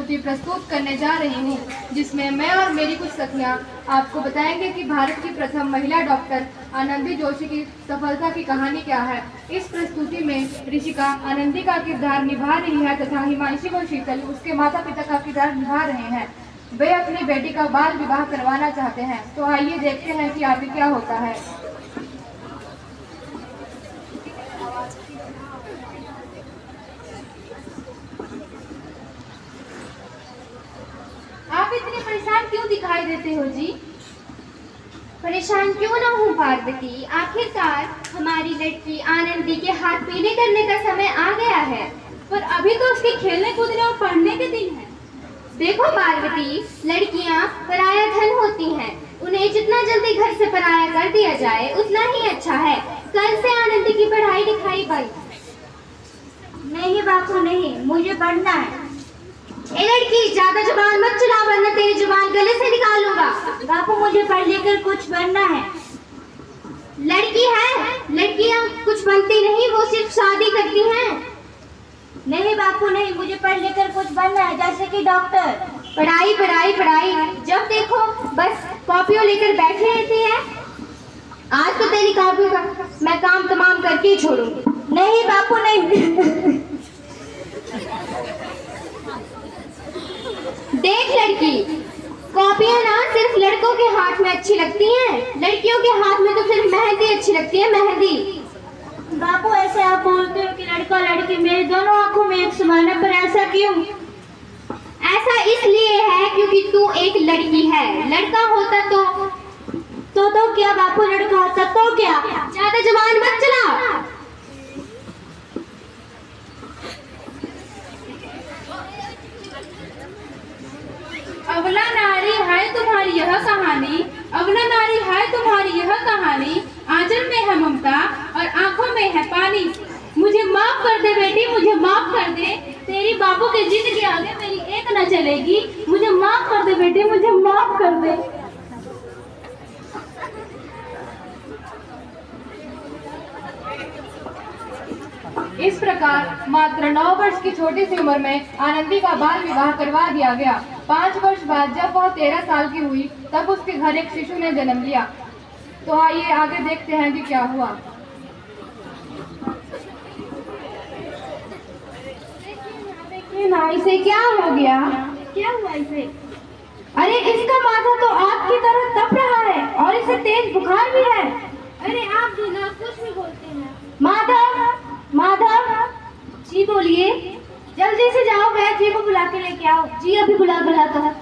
प्रस्तुति प्रस्तुत करने जा रही हूँ, जिसमें मैं और मेरी कुछ सखियाँ आपको बताएंगे कि भारत की प्रथम महिला डॉक्टर आनंदी जोशी की सफलता की कहानी क्या है। इस प्रस्तुति में ऋषिका आनंदी का किरदार निभा रही है तथा हिमांशी व शीतल उसके माता पिता का किरदार निभा रहे हैं। वे अपनी बेटी का बाल विवाह करवाना चाहते हैं, तो आइए देखते हैं कि आगे क्या होता है। आप इतने परेशान क्यों दिखाई देते हो जी? परेशान क्यों ना हूँ पार्वती, आखिरकार हमारी लड़की आनंदी के हाथ पीले करने का समय आ गया है। पर अभी तो उसके खेलने कूदने और पढ़ने के दिन है। देखो पार्वती, लड़कियाँ पराया धन होती हैं। उन्हें जितना जल्दी घर से पराया कर दिया जाए उतना ही अच्छा है। कल से आनंदी की पढ़ाई लिखाई बंद। नहीं बापू नहीं, मुझे पढ़ना है। ए लड़की, ज्यादा जुबान मत चला वरना तेरी जुबान गले से निकालूंगा। बापू मुझे पढ़ लिखकर कुछ बनना है। लड़की है, लड़कियाँ कुछ बनती नहीं, वो सिर्फ शादी करती हैं। नहीं बापू नहीं, मुझे पढ़ लिखकर कुछ बनना है, जैसे कि डॉक्टर। पढ़ाई पढ़ाई पढ़ाई, जब देखो बस कॉपियों लेकर बैठी रहती है। आज तो तेरी कॉपी का मैं काम तमाम करके ही छोड़ूंगी। नहीं बापू नहीं। देख लड़की, कॉपियां ना सिर्फ लड़कों के हाथ में अच्छी लगती हैं, लड़कियों के हाथ में तो सिर्फ मेहंदी अच्छी लगती है, मेहंदी। बापू ऐसे आप बोलते हो कि लड़का लड़की मेरे दोनों आंखों में एक समान है, पर ऐसा क्यों? ऐसा इसलिए है क्योंकि तू एक लड़की है। लड़का होता तो क्या बापू, लड़का होता तो क्या? ज्यादा जुबान मत चला। अबला नारी है तुम्हारी यह कहानी, अबला नारी है तुम्हारी यह कहानी। आंचल में है ममता और आंखों में है पानी। मुझे माफ कर दे बेटी, मुझे माफ कर दे। तेरी बापू की जिद के आगे मेरी एक न चलेगी। मुझे माफ कर दे बेटी, मुझे माफ कर दे। इस प्रकार मात्र 9 वर्ष की छोटी सी उम्र में आनंदी का बाल विवाह करवा दिया गया। 5 वर्ष बाद जब वह 13 साल की हुई तब उसके घर एक शिशु ने जन्म लिया। तो आइए आगे देखते हैं कि क्या हुआ। ना इसे क्या हो गया? क्या हुआ इसे? अरे इसका माथा तो आग की तरह तप रहा है और इसे तेज बुखार भी है। अरे आप बिना कुछ भी बोलते हैं। माधव, माधव जी बोलिए। जल्दी से जाओ, वैद्य जी को बुला के लेके आओ। जी अभी बुलाता है।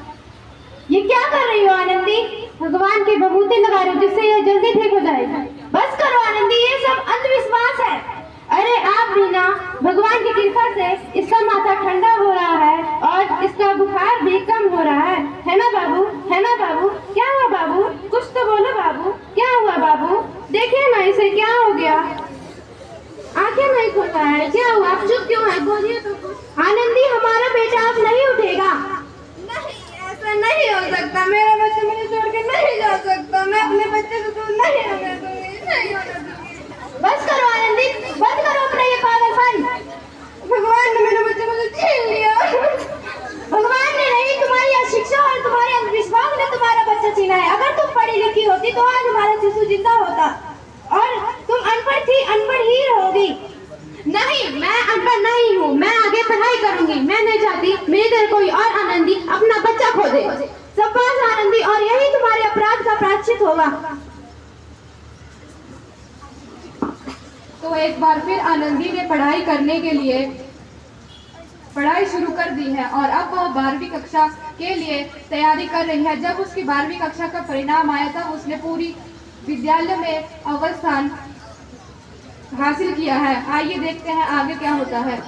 ये क्या कर रही हो आनंदी? भगवान के बबूते लगा रहे हो जिससे यह जल्दी ठीक हो जाएगा। बस करो आनंदी, ये सब अंधविश्वास है। अरे आप भी ना, भगवान की कृपा से इसका माथा ठंडा हो रहा है और इसका बुखार भी कम हो रहा है ना बाबू? है ना बाबू? क्या हुआ बाबू? कुछ तो बोलो बाबू, क्या हुआ बाबू? देखिए ना इसे क्या हो गया, आंखें नहीं खोलता है, क्या हुआ? आप चुप क्यों है? बोलिए तो। आनंदी, हमारा बेटा अब नहीं उठेगा। नहीं, ऐसा नहीं हो सकता। मेरा बच्चा मुझे छोड़ के नहीं जा सकता। मैं अपने बच्चे से दूर नहीं होने दूंगी, नहीं होने दूंगी। बस करो आनंदी, बंद करो अपना ये पागलपन। भगवान ने मेरे बच्चे को छीन लिया। भगवान ने नहीं, तुम्हारी अशिक्षा और तुम्हारे अंधविश्वास ने तुम्हारा बच्चा छीना है। अगर तुम पढ़ी लिखी होती तो आज हमारा शिशु जिंदा होता, और तुम अनपढ़ थी, अनपढ़ ही रहोगी। नहीं, मैं अनपढ़ नहीं हूँ, मैं आगे पढ़ाई करूंगी। मैं नहीं चाहती मेरी तरह कोई और आनंदी अपना बच्चा खो दे। शाबाश आनंदी, और यही तुम्हारे अपराध का प्रायश्चित होगा। तो एक बार फिर आनंदी ने पढ़ाई करने के लिए पढ़ाई शुरू कर दी है और अब वह 12वीं कक्षा के लिए तैयारी कर रही है। जब उसकी 12वीं कक्षा का परिणाम आया तब उसने पूरी विद्यालय में अव्वल स्थान हासिल किया है। आइए देखते हैं आगे क्या होता है।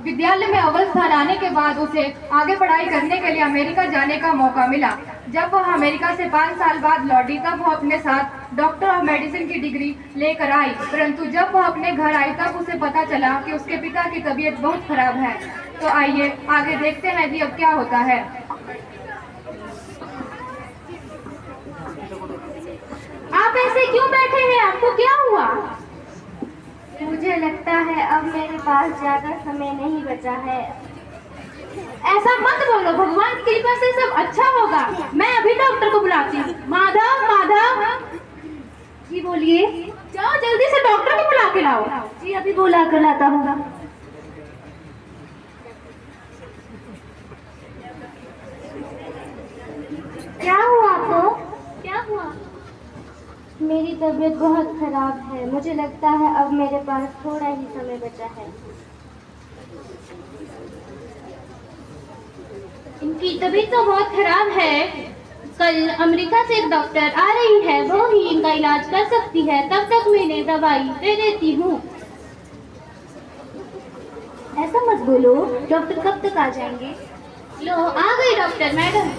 विद्यालय में अव्वल स्थान आने के बाद उसे आगे पढ़ाई करने के लिए अमेरिका जाने का मौका मिला। जब वह अमेरिका से 5 साल बाद लौटी तब वह अपने साथ डॉक्टर ऑफ मेडिसिन की डिग्री लेकर आई, परंतु जब वह अपने घर आई तब उसे पता चला कि उसके पिता की तबीयत बहुत खराब है। तो आइए आगे देखते हैं कि अब क्या होता है। आप ऐसे क्यों बैठे हैं? आपको क्या हुआ? मुझे लगता है अब मेरे पास ज्यादा समय नहीं बचा है। ऐसा मत बोलो, भगवान की कृपा से सब अच्छा होगा। मैं अभी डॉक्टर को बुलाती हूँ। माधव, माधव। जी बोलिए। जाओ जल्दी से डॉक्टर को बुला के लाओ। जी अभी बुला कर लाता हूँ। क्या हुआ आपको? क्या हुआ? मेरी तबीयत बहुत खराब है। मुझे लगता है अब मेरे पास थोड़ा ही समय बचा है। इनकी तबीयत तो बहुत खराब है। कल अमेरिका से एक डॉक्टर आ रही है, वो ही इनका इलाज कर सकती है। तब तक मैं इन्हें दवाई दे देती हूँ। ऐसा मत बोलो, डॉक्टर कब तक आ जाएंगे? लो आ गई डॉक्टर मैडम।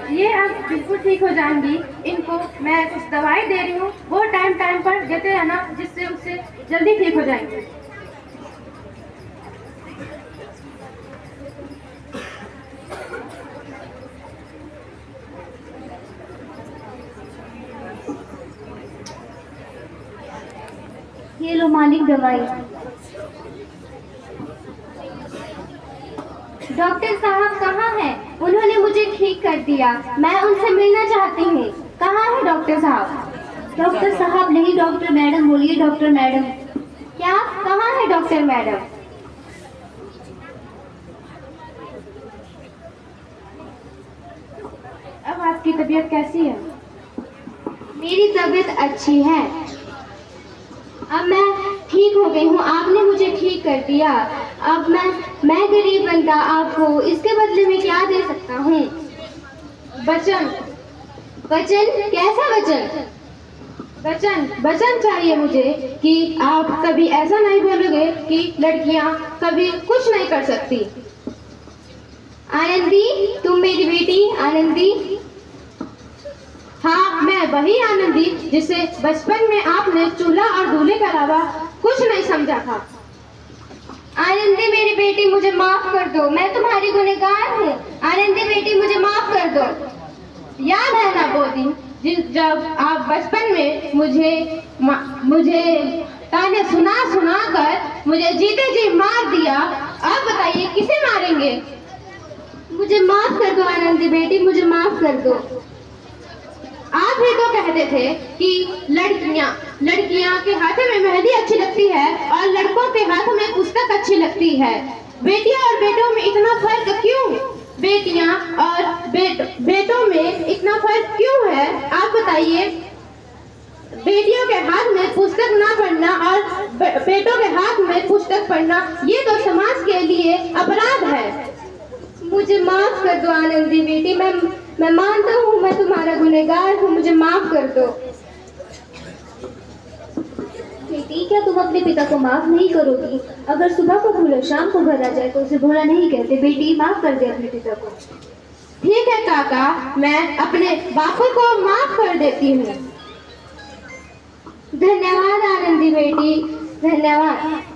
ये अब बिल्कुल ठीक हो जाएंगी। इनको मैं कुछ दवाई दे रही हूँ, वो टाइम टाइम पर देते रहना, जिससे उससे जल्दी ठीक हो जाएंगे। ये लो मालिक दवाई। डॉक्टर साहब कहाँ हैं? उन्होंने मुझे ठीक कर दिया। मैं उनसे मिलना चाहती हूँ। कहाँ है डॉक्टर साहब? डॉक्टर साहब नहीं, डॉक्टर मैडम बोलिए। Doctor madam. क्या? कहाँ है डॉक्टर मैडम? अब आपकी तबीयत कैसी है? मेरी तबीयत अच्छी है। अब मैं ठीक हो गई हूँ। आपने मुझे ठीक कर दिया। अब मैं गरीब बंदा आपको इसके बदले में क्या दे सकता हूँ? वचन। वचन? कैसा वचन? वचन चाहिए मुझे कि आप कभी ऐसा नहीं बोलोगे कि लड़कियां कभी कुछ नहीं कर सकती। आनंदी, तुम मेरी बेटी आनंदी? हाँ, मैं वही आनंदी जिसे बचपन में आपने चूल्हा और दूल्हे के अलावा कुछ नहीं समझा था। आनंदी मेरी बेटी, मुझे माफ कर दो। मैं तुम्हारी गुनहगार हूँ। आनंदी बेटी, मुझे माफ कर दो। याद है ना वो दिन जब आप बचपन में मुझे ताने सुना कर मुझे जीते जी मार दिया। अब बताइए किसे मारेंगे? मुझे माफ कर दो आनंदी बेटी, मुझे माफ कर दो। आप ही तो कहते थे कि लड़कियां के हाथों में मेहंदी अच्छी लगती है और लड़कों के हाथों में पुस्तक अच्छी लगती है। बेटियां और बेटों में इतना फर्क क्यों? बेटियां और बेटों में इतना फर्क क्यों है? आप बताइए। बेटियों के हाथ में पुस्तक ना पढ़ना और बेटों के हाथ में पुस्तक पढ़ना, ये तो समाज के लिए अपराध है। मुझे माफ कर दो आनंदी बेटी। मैं मानता हूँ मैं तुम्हारा गुनहगार हूँ। मुझे माफ कर दो। बेटी, क्या तुम अपने पिता को माफ नहीं करोगी? अगर सुबह को भूलो शाम को घर आ जाए तो उसे भूला नहीं कहते। बेटी, माफ कर दे अपने पिता को। ठीक है काका, मैं अपने बापू को माफ कर देती हूँ। धन्यवाद आनंदी बेटी, धन्यवाद।